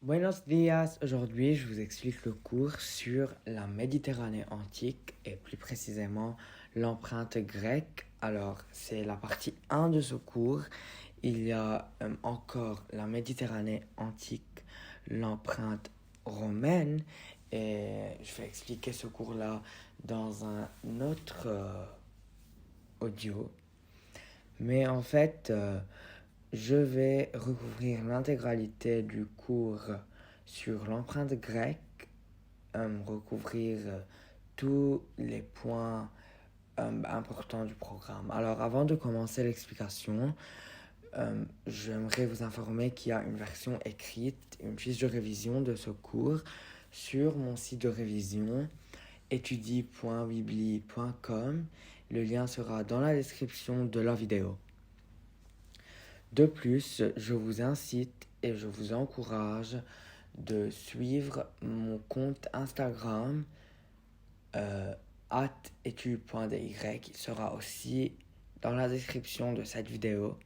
Buenos días, aujourd'hui je vous explique le cours sur la Méditerranée antique et plus précisément l'empreinte grecque. Alors c'est la partie 1 de ce cours. Il y a encore la Méditerranée antique, l'empreinte romaine et je vais expliquer ce cours-là dans un autre audio. Mais en fait, je vais recouvrir l'intégralité du cours sur l'empreinte grecque, recouvrir tous les points importants du programme. Alors, avant de commencer l'explication, j'aimerais vous informer qu'il y a une version écrite, une fiche de révision de ce cours sur mon site de révision étudie.weebly.com. Le lien sera dans la description de la vidéo. De plus, je vous incite et je vous encourage de suivre mon compte Instagram @etude.dy. Il sera aussi dans la description de cette vidéo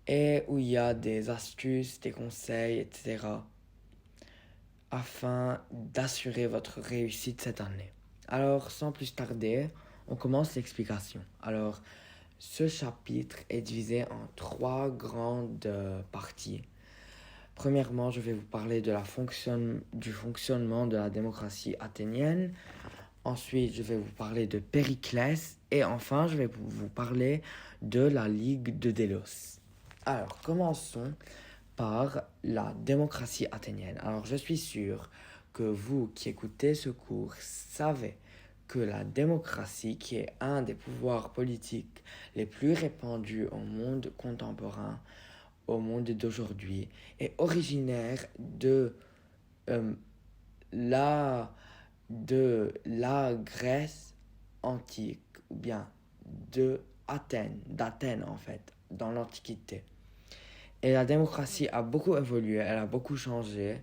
et où il y a des astuces, des conseils, etc. afin d'assurer votre réussite cette année. Alors, sans plus tarder, on commence l'explication. Alors, ce chapitre est divisé en 3 grandes parties. Premièrement, je vais vous parler de du fonctionnement de la démocratie athénienne. Ensuite, je vais vous parler de Périclès. Et enfin, je vais vous parler de la Ligue de Délos. Alors, commençons par la démocratie athénienne. Alors, je suis sûr que vous qui écoutez ce cours savez que la démocratie, qui est un des pouvoirs politiques les plus répandus au monde contemporain, au monde d'aujourd'hui, est originaire la, de la Grèce antique, ou bien d'Athènes en fait, dans l'Antiquité. Et la démocratie a beaucoup évolué, elle a beaucoup changé.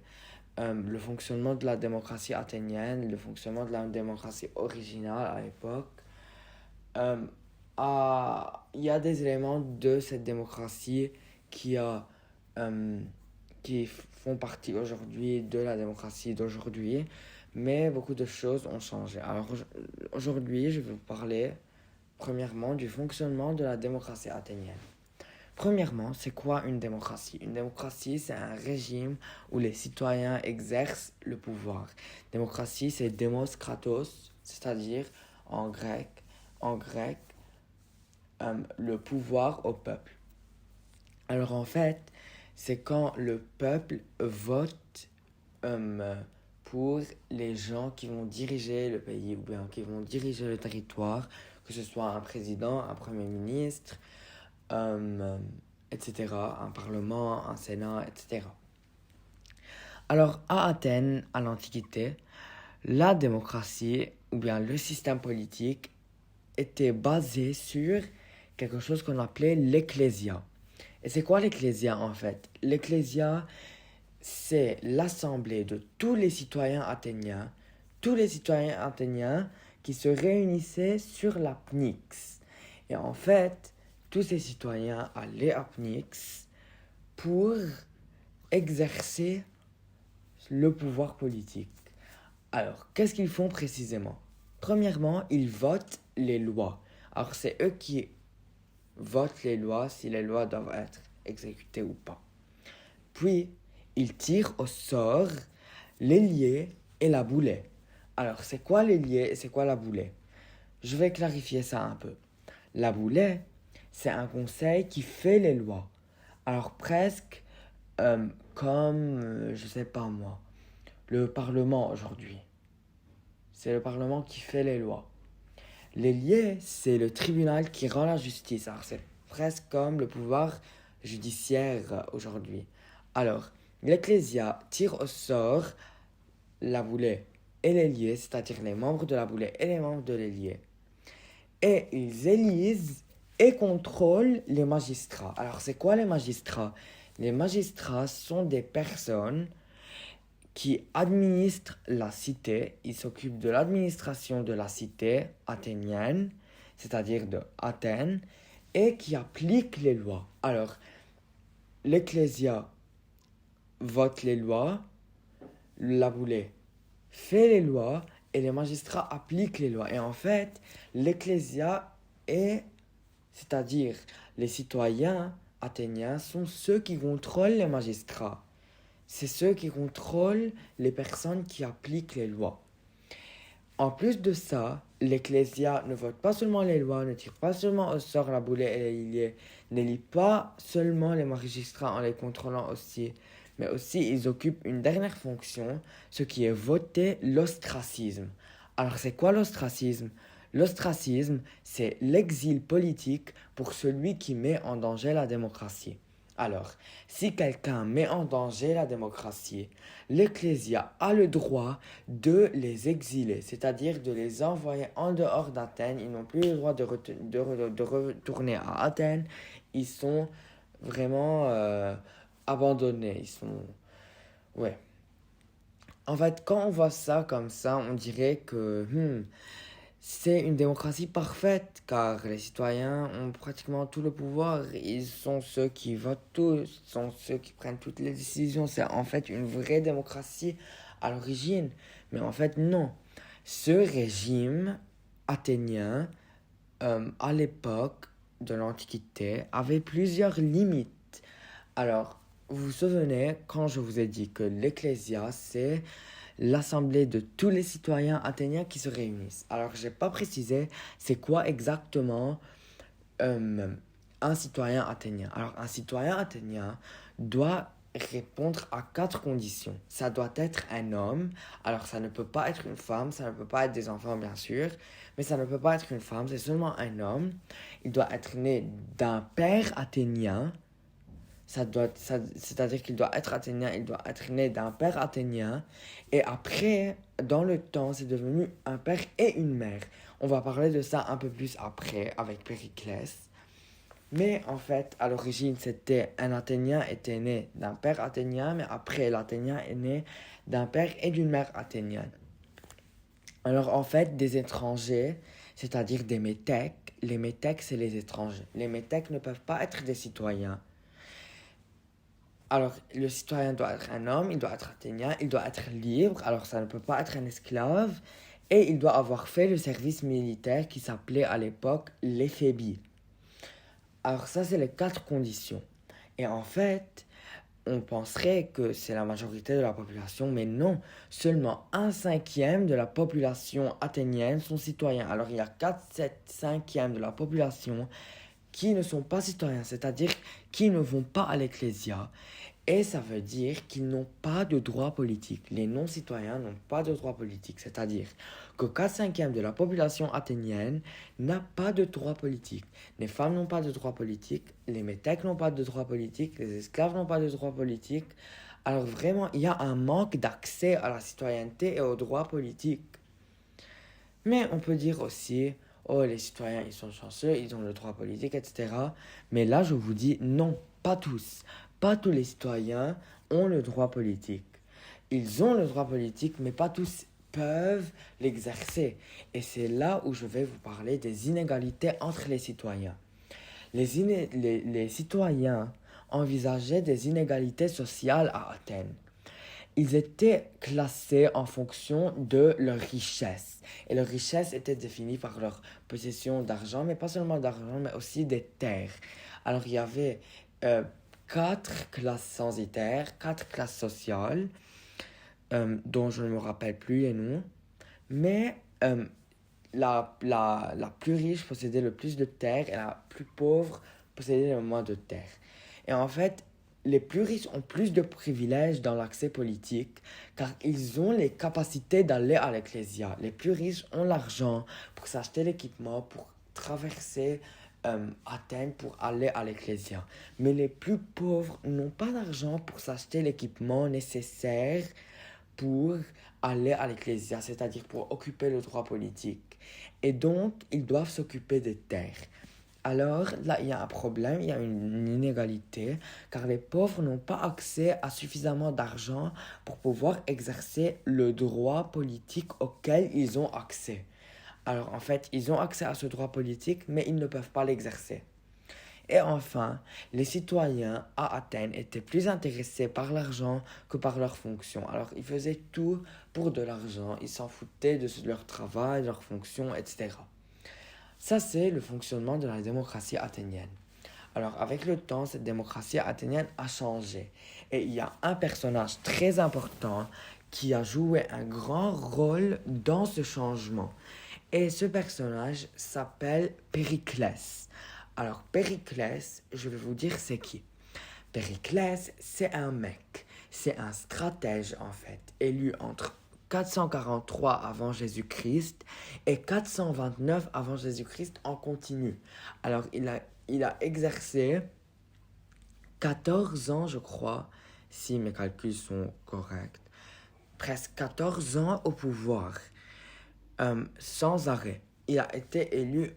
Le fonctionnement de la démocratie athénienne, le fonctionnement de la démocratie originale à l'époque. Il y a des éléments de cette démocratie qui font partie aujourd'hui de la démocratie d'aujourd'hui, mais beaucoup de choses ont changé. Alors aujourd'hui, je vais vous parler premièrement du fonctionnement de la démocratie athénienne. Premièrement, c'est quoi une démocratie? Une démocratie, c'est un régime où les citoyens exercent le pouvoir. Démocratie, c'est demos kratos, c'est-à-dire en grec, le pouvoir au peuple. Alors en fait, c'est quand le peuple vote pour les gens qui vont diriger le pays ou bien qui vont diriger le territoire, que ce soit un président, un premier ministre, etc., un parlement, un sénat, etc. Alors, à Athènes, à l'Antiquité, la démocratie, ou bien le système politique, était basé sur quelque chose qu'on appelait l'ecclésia. Et c'est quoi l'ecclésia en fait? L'ecclésia, c'est l'assemblée de tous les citoyens athéniens qui se réunissaient sur la Pnyx. Et en fait, tous ces citoyens allaient à Pnyx pour exercer le pouvoir politique. Alors, qu'est-ce qu'ils font précisément? Premièrement, ils votent les lois. Alors, c'est eux qui votent les lois, si les lois doivent être exécutées ou pas. Puis, ils tirent au sort l'ailier et la boulet. Alors, c'est quoi l'ailier et c'est quoi la boulet? Je vais clarifier ça un peu. La boulet, c'est un conseil qui fait les lois. Alors, presque comme, je sais pas moi, le Parlement aujourd'hui. C'est le Parlement qui fait les lois. L'ailier, c'est le tribunal qui rend la justice. Alors, c'est presque comme le pouvoir judiciaire aujourd'hui. Alors, l'Ecclésia tire au sort la boulet et l'ailier, c'est-à-dire les membres de la boulet et les membres de l'ailier. Et ils élisent et contrôlent les magistrats. Alors, c'est quoi les magistrats? Les magistrats sont des personnes qui administre la cité. Il s'occupe de l'administration de la cité athénienne, c'est-à-dire de Athènes, et qui applique les lois. Alors, l'Ecclésia vote les lois, la boulée fait les lois et les magistrats appliquent les lois. Et en fait, l'ecclésia est, c'est-à-dire les citoyens athéniens, sont ceux qui contrôlent les magistrats. C'est ceux qui contrôlent les personnes qui appliquent les lois. En plus de ça, l'Ecclésia ne vote pas seulement les lois, ne tire pas seulement au sort la boulée et les liliers, ne lit pas seulement les magistrats en les contrôlant aussi, mais aussi ils occupent une dernière fonction, ce qui est voter l'ostracisme. Alors c'est quoi l'ostracisme? L'ostracisme, c'est l'exil politique pour celui qui met en danger la démocratie. Alors, si quelqu'un met en danger la démocratie, l'Ecclésia a le droit de les exiler, c'est-à-dire de les envoyer en dehors d'Athènes. Ils n'ont plus le droit de retourner à Athènes. Ils sont vraiment abandonnés. Ils sont... Ouais. En fait, quand on voit ça comme ça, on dirait que c'est une démocratie parfaite, car les citoyens ont pratiquement tout le pouvoir. Ils sont ceux qui votent tous, ils sont ceux qui prennent toutes les décisions. C'est en fait une vraie démocratie à l'origine. Mais en fait, non. Ce régime athénien, à l'époque de l'Antiquité, avait plusieurs limites. Alors, vous vous souvenez quand je vous ai dit que l'Ecclésia, c'est l'assemblée de tous les citoyens athéniens qui se réunissent. Alors, je n'ai pas précisé c'est quoi exactement un citoyen athénien. Alors, un citoyen athénien doit répondre à 4 conditions. Ça doit être un homme, alors ça ne peut pas être une femme, ça ne peut pas être des enfants bien sûr, mais ça ne peut pas être une femme, c'est seulement un homme. Il doit être né d'un père athénien, c'est-à-dire qu'il doit être athénien, il doit être né d'un père athénien, et après, dans le temps, c'est devenu un père et une mère. On va parler de ça un peu plus après avec Périclès. Mais en fait, à l'origine, c'était un Athénien était né d'un père athénien, mais après, l'Athénien est né d'un père et d'une mère athénienne. Alors en fait, des étrangers, c'est-à-dire des métèques, les métèques, c'est les étrangers. Les métèques ne peuvent pas être des citoyens. Alors, le citoyen doit être un homme, il doit être athénien, il doit être libre, alors ça ne peut pas être un esclave, et il doit avoir fait le service militaire qui s'appelait à l'époque l'éphébie. Alors ça, c'est les 4 conditions. Et en fait, on penserait que c'est la majorité de la population, mais non, seulement 1/5 de la population athénienne sont citoyens. Alors il y a 4/5 de la population qui ne sont pas citoyens, c'est-à-dire qui ne vont pas à l'Ecclésia. Et ça veut dire qu'ils n'ont pas de droit politique. Les non-citoyens n'ont pas de droit politique, c'est-à-dire que 4/5 de la population athénienne n'a pas de droit politique. Les femmes n'ont pas de droit politique, les métèques n'ont pas de droit politique, les esclaves n'ont pas de droit politique. Alors vraiment, il y a un manque d'accès à la citoyenneté et aux droits politiques. Mais on peut dire aussi, oh, les citoyens, ils sont chanceux, ils ont le droit politique, etc. Mais là, je vous dis, non, pas tous. Pas tous les citoyens ont le droit politique. Ils ont le droit politique, mais pas tous peuvent l'exercer. Et c'est là où je vais vous parler des inégalités entre les citoyens. Les citoyens envisageaient des inégalités sociales à Athènes. Ils étaient classés en fonction de leur richesse. Et leur richesse était définie par leur possession d'argent, mais pas seulement d'argent, mais aussi des terres. Alors il y avait 4 classes censitaires, 4 classes sociales, dont je ne me rappelle plus les noms. Mais la plus riche possédait le plus de terres et la plus pauvre possédait le moins de terres. Et en fait, les plus riches ont plus de privilèges dans l'accès politique car ils ont les capacités d'aller à l'Ecclésia. Les plus riches ont l'argent pour s'acheter l'équipement, pour traverser Athènes pour aller à l'Ecclésia. Mais les plus pauvres n'ont pas d'argent pour s'acheter l'équipement nécessaire pour aller à l'Ecclésia, c'est-à-dire pour occuper le droit politique. Et donc, ils doivent s'occuper des terres. Alors, là, il y a un problème, il y a une inégalité, car les pauvres n'ont pas accès à suffisamment d'argent pour pouvoir exercer le droit politique auquel ils ont accès. Alors, en fait, ils ont accès à ce droit politique, mais ils ne peuvent pas l'exercer. Et enfin, les citoyens à Athènes étaient plus intéressés par l'argent que par leur fonction. Alors, ils faisaient tout pour de l'argent. Ils s'en foutaient de leur travail, de leur fonction, etc. Ça, c'est le fonctionnement de la démocratie athénienne. Alors, avec le temps, cette démocratie athénienne a changé. Et il y a un personnage très important qui a joué un grand rôle dans ce changement. Et ce personnage s'appelle Périclès. Alors, Périclès, je vais vous dire c'est qui. Périclès, c'est un mec. C'est un stratège, en fait, élu entre 443 avant Jésus-Christ et 429 avant Jésus-Christ en continu. Alors, il a exercé 14 ans, je crois, si mes calculs sont corrects, presque 14 ans au pouvoir, sans arrêt. Il a été élu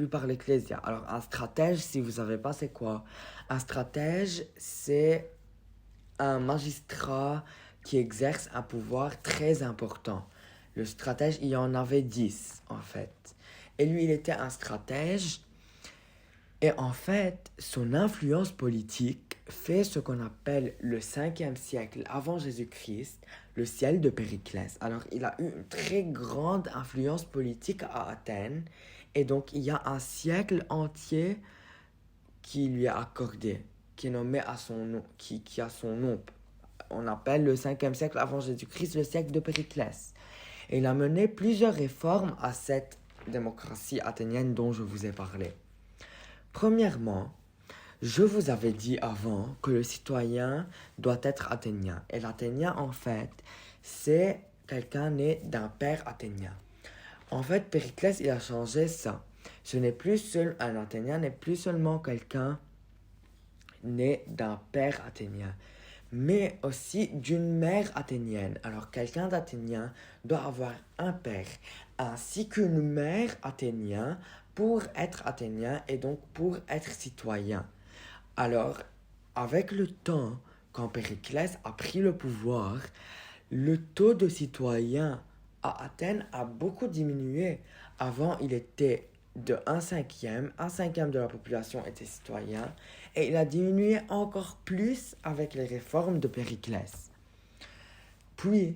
par l'Ecclésia. Alors, un stratège, si vous ne savez pas c'est quoi, un stratège, c'est un magistrat qui exerce un pouvoir très important. Le stratège, il y en avait 10, en fait. Et lui, il était un stratège. Et en fait, son influence politique fait ce qu'on appelle le 5e siècle avant Jésus-Christ, le siècle de Périclès. Alors, il a eu une très grande influence politique à Athènes, et donc il y a un siècle entier qui lui est accordé, qui est nommé à son nom, qui a son nom. On appelle le 5e siècle avant Jésus-Christ le siècle de Périclès. Et il a mené plusieurs réformes à cette démocratie athénienne dont je vous ai parlé. Premièrement, je vous avais dit avant que le citoyen doit être athénien. Et l'athénien, en fait, c'est quelqu'un né d'un père athénien. En fait, Périclès, il a changé ça. Un athénien n'est plus seulement quelqu'un né d'un père athénien, mais aussi d'une mère athénienne. Alors, quelqu'un d'athénien doit avoir un père ainsi qu'une mère athénienne pour être athénien et donc pour être citoyen. Alors, avec le temps, quand Périclès a pris le pouvoir, le taux de citoyens à Athènes a beaucoup diminué. Avant, il était de 1/5. 1/5 de la population était citoyen. Et il a diminué encore plus avec les réformes de Périclès. Puis,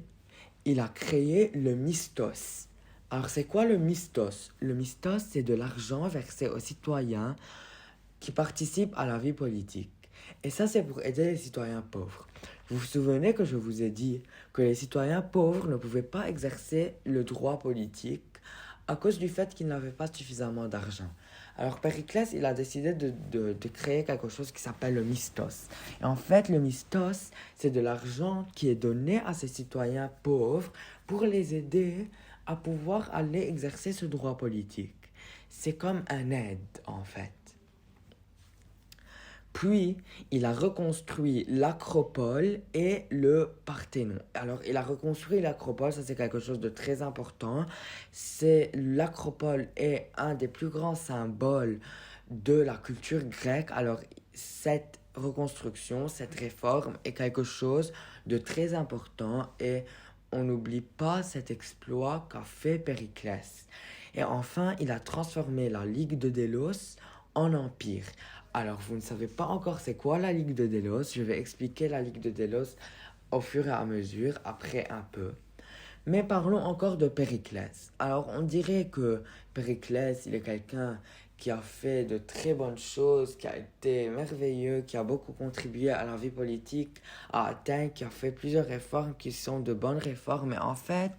il a créé le mistos. Alors, c'est quoi le mistos? Le mistos, c'est de l'argent versé aux citoyens qui participent à la vie politique. Et ça, c'est pour aider les citoyens pauvres. Vous vous souvenez que je vous ai dit que les citoyens pauvres ne pouvaient pas exercer le droit politique à cause du fait qu'ils n'avaient pas suffisamment d'argent. Alors Périclès, il a décidé de créer quelque chose qui s'appelle le mistos. Et en fait, le mistos, c'est de l'argent qui est donné à ces citoyens pauvres pour les aider à pouvoir aller exercer ce droit politique. C'est comme un aide, en fait. Puis, il a reconstruit l'Acropole et le Parthénon. Alors, il a reconstruit l'Acropole, ça c'est quelque chose de très important. L'Acropole est un des plus grands symboles de la culture grecque. Alors, cette reconstruction, cette réforme est quelque chose de très important et on n'oublie pas cet exploit qu'a fait Périclès. Et enfin, il a transformé la Ligue de Délos en empire. Alors, vous ne savez pas encore c'est quoi la Ligue de Délos. Je vais expliquer la Ligue de Délos au fur et à mesure, après un peu. Mais parlons encore de Périclès. Alors, on dirait que Périclès, il est quelqu'un qui a fait de très bonnes choses, qui a été merveilleux, qui a beaucoup contribué à la vie politique à Athènes, qui a fait plusieurs réformes qui sont de bonnes réformes. Mais en fait,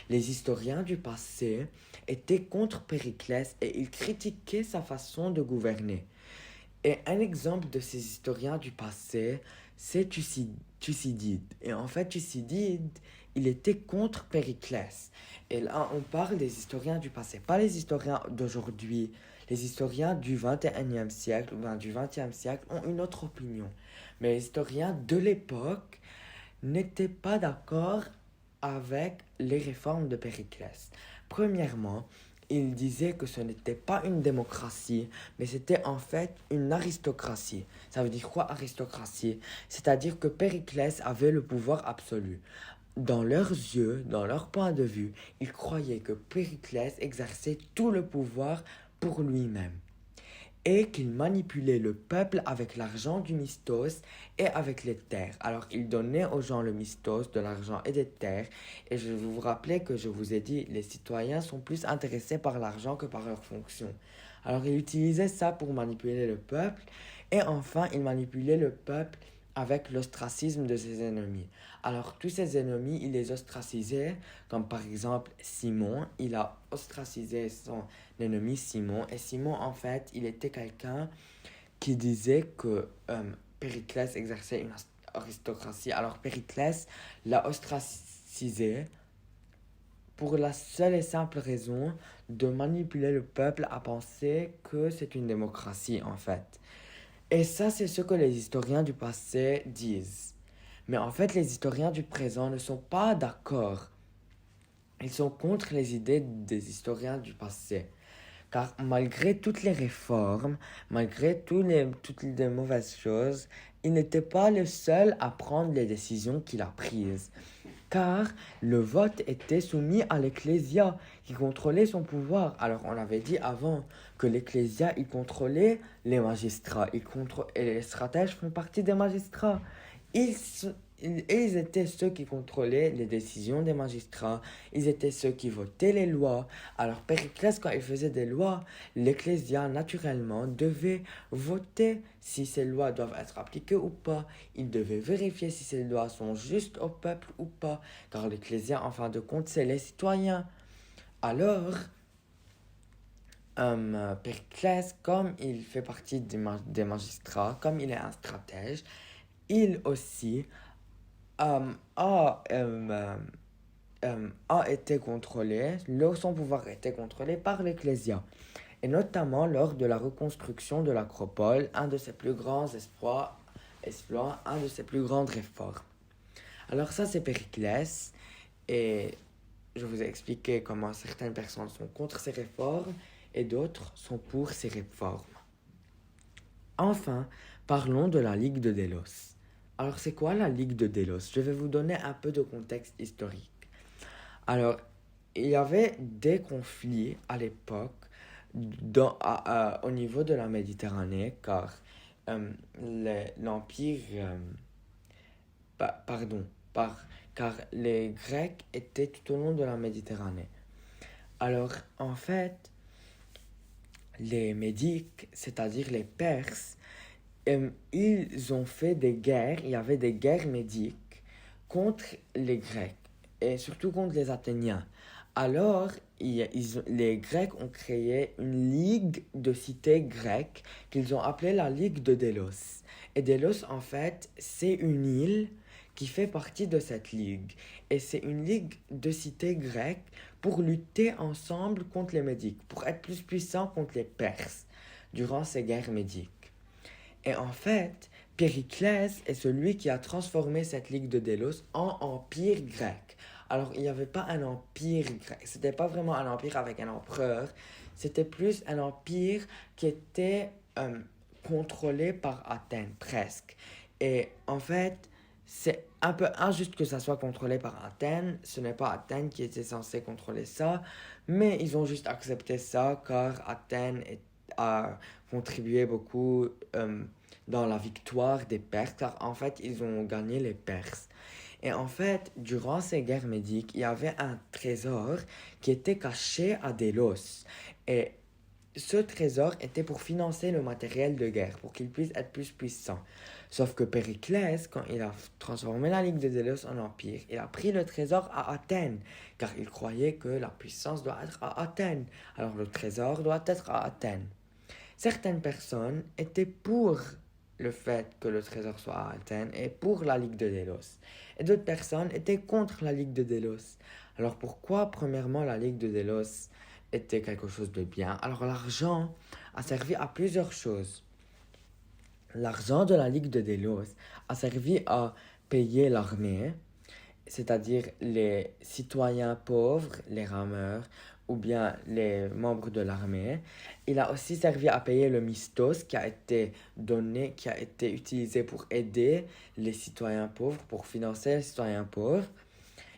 les historiens du passé étaient contre Périclès et ils critiquaient sa façon de gouverner. Et un exemple de ces historiens du passé, c'est Thucydide. Et en fait, Thucydide, il était contre Périclès. Et là, on parle des historiens du passé, pas les historiens d'aujourd'hui. Les historiens du 21e siècle ou du 20e siècle ont une autre opinion. Mais les historiens de l'époque n'étaient pas d'accord avec les réformes de Périclès. Premièrement, il disait que ce n'était pas une démocratie, mais c'était en fait une aristocratie. Ça veut dire quoi, aristocratie? C'est-à-dire que Périclès avait le pouvoir absolu. Dans leurs yeux, dans leur point de vue, ils croyaient que Périclès exerçait tout le pouvoir pour lui-même. et qu'il manipulait le peuple avec l'argent du mistos et avec les terres. Alors, il donnait aux gens le mistos, de l'argent et des terres. Et je vais vous rappeler que je vous ai dit, les citoyens sont plus intéressés par l'argent que par leur fonction. Alors, il utilisait ça pour manipuler le peuple. Et enfin, il manipulait le peuple avec l'ostracisme de ses ennemis. Alors, tous ses ennemis, il les ostracisait, comme par exemple Simon. Il a ostracisé son ennemi Simon. Et Simon, en fait, il était quelqu'un qui disait que Périclès exerçait une aristocratie. Alors, Périclès l'a ostracisé pour la seule et simple raison de manipuler le peuple à penser que c'est une démocratie, en fait. Et ça, c'est ce que les historiens du passé disent. Mais en fait, les historiens du présent ne sont pas d'accord. Ils sont contre les idées des historiens du passé. Car malgré toutes les réformes, malgré toutes les mauvaises choses, il n'était pas le seul à prendre les décisions qu'il a prises. Car le vote était soumis à l'Ecclésia, qui contrôlait son pouvoir. Alors on avait dit avant que l'Ecclésia, il contrôlait les magistrats. Et les stratèges font partie des magistrats. Ils, ils étaient ceux qui contrôlaient les décisions des magistrats. Ils étaient ceux qui votaient les lois. Alors Périclès, quand il faisait des lois, l'Ecclésia, naturellement, devait voter si ces lois doivent être appliquées ou pas. Il devait vérifier si ces lois sont justes au peuple ou pas. Car l'Ecclésia, en fin de compte, c'est les citoyens. Alors, Périclès, comme il fait partie des magistrats, comme il est un stratège, il aussi a été contrôlé, son pouvoir a été contrôlé par l'Ecclésia, et notamment lors de la reconstruction de l'Acropole, un de ses plus grands exploits, un de ses plus grandes réformes. Alors ça, c'est Périclès, et je vous ai expliqué comment certaines personnes sont contre ces réformes, et d'autres sont pour ces réformes. Enfin, parlons de la Ligue de Délos. Alors, c'est quoi la Ligue de Délos? Je vais vous donner un peu de contexte historique. Alors, il y avait des conflits à l'époque au niveau de la Méditerranée, car l'Empire... pardon, car les Grecs étaient tout au long de la Méditerranée. Alors, en fait, les Médiques, c'est-à-dire les Perses, ils ont fait des guerres, il y avait des guerres médiques contre les Grecs, et surtout contre les Athéniens. Alors, les Grecs ont créé une ligue de cités grecques qu'ils ont appelée la Ligue de Délos. Et Délos, en fait, c'est une île qui fait partie de cette ligue. Et c'est une ligue de cités grecques pour lutter ensemble contre les Médiques, pour être plus puissants contre les Perses durant ces guerres médiques. Et en fait, Périclès est celui qui a transformé cette ligue de Délos en empire grec. Alors, il n'y avait pas un empire grec, c'était pas vraiment un empire avec un empereur, c'était plus un empire qui était contrôlé par Athènes, presque. Et en fait, c'est un peu injuste que ça soit contrôlé par Athènes, ce n'est pas Athènes qui était censé contrôler ça, mais ils ont juste accepté ça car Athènes a contribué beaucoup dans la victoire des Perses, car en fait, ils ont gagné les Perses. Et en fait, durant ces guerres médiques, il y avait un trésor qui était caché à Délos. Et ce trésor était pour financer le matériel de guerre, pour qu'il puisse être plus puissant. Sauf que Périclès, quand il a transformé la Ligue de Délos en empire, il a pris le trésor à Athènes, car il croyait que la puissance doit être à Athènes. Alors le trésor doit être à Athènes. Certaines personnes étaient pour le fait que le trésor soit à Athènes et pour la Ligue de Délos. Et d'autres personnes étaient contre la Ligue de Délos. Alors pourquoi, premièrement, la Ligue de Délos était quelque chose de bien? Alors l'argent a servi à plusieurs choses. L'argent de la Ligue de Délos a servi à payer l'armée, c'est-à-dire les citoyens pauvres, les rameurs, ou bien les membres de l'armée. Il a aussi servi à payer le mistos qui a été donné, qui a été utilisé pour aider les citoyens pauvres, pour financer les citoyens pauvres.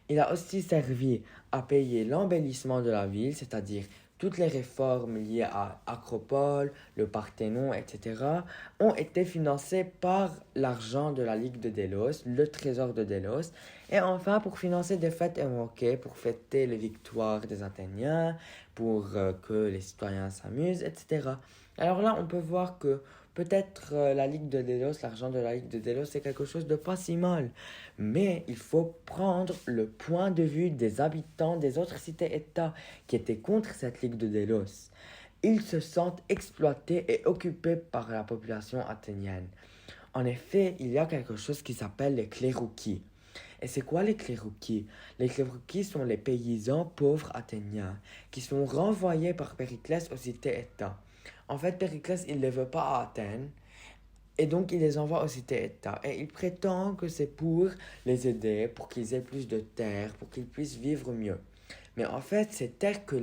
Il a aussi servi à payer l'embellissement de la ville, c'est-à-dire toutes les réformes liées à Acropole, le Parthénon, etc. ont été financées par l'argent de la Ligue de Délos, le trésor de Délos, et enfin pour financer des fêtes évoquées, pour fêter les victoires des Athéniens, pour que les citoyens s'amusent, etc. Alors là, on peut voir que peut-être la Ligue de Délos, l'argent de la Ligue de Délos, c'est quelque chose de pas si mal. Mais il faut prendre le point de vue des habitants des autres cités-États qui étaient contre cette Ligue de Délos. Ils se sentent exploités et occupés par la population athénienne. En effet, il y a quelque chose qui s'appelle les clérouki. Et c'est quoi les clérouki? Les clérouki sont les paysans pauvres athéniens qui sont renvoyés par Périclès aux cités-États. En fait, Périclès, il ne les veut pas à Athènes. Et donc, il les envoie aux cités-États. Et il prétend que c'est pour les aider, pour qu'ils aient plus de terres, pour qu'ils puissent vivre mieux. Mais en fait, ces terres que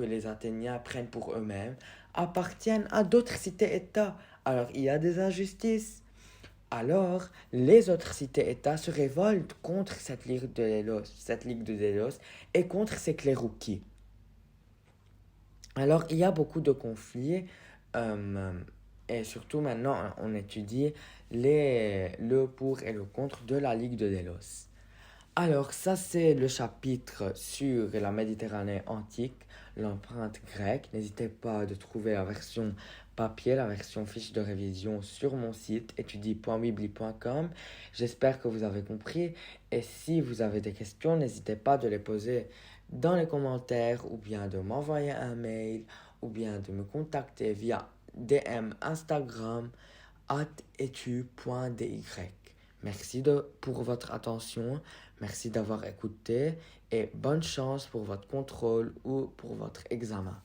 les Athéniens prennent pour eux-mêmes appartiennent à d'autres cités-États. Alors, il y a des injustices. Alors, les autres cités-États se révoltent contre cette Ligue de Délos et contre ces clérouki. Alors, il y a beaucoup de conflits. euh, et surtout maintenant, on étudie le pour et le contre de la Ligue de Délos. Alors, ça, c'est le chapitre sur la Méditerranée antique, l'empreinte grecque. N'hésitez pas de trouver la version papier, la version fiche de révision sur mon site étudie.weebly.com. J'espère que vous avez compris. Et si vous avez des questions, n'hésitez pas de les poser dans les commentaires ou bien de m'envoyer un mail ou bien de me contacter via DM Instagram @etu.dy. Merci pour votre attention, merci d'avoir écouté et bonne chance pour votre contrôle ou pour votre examen.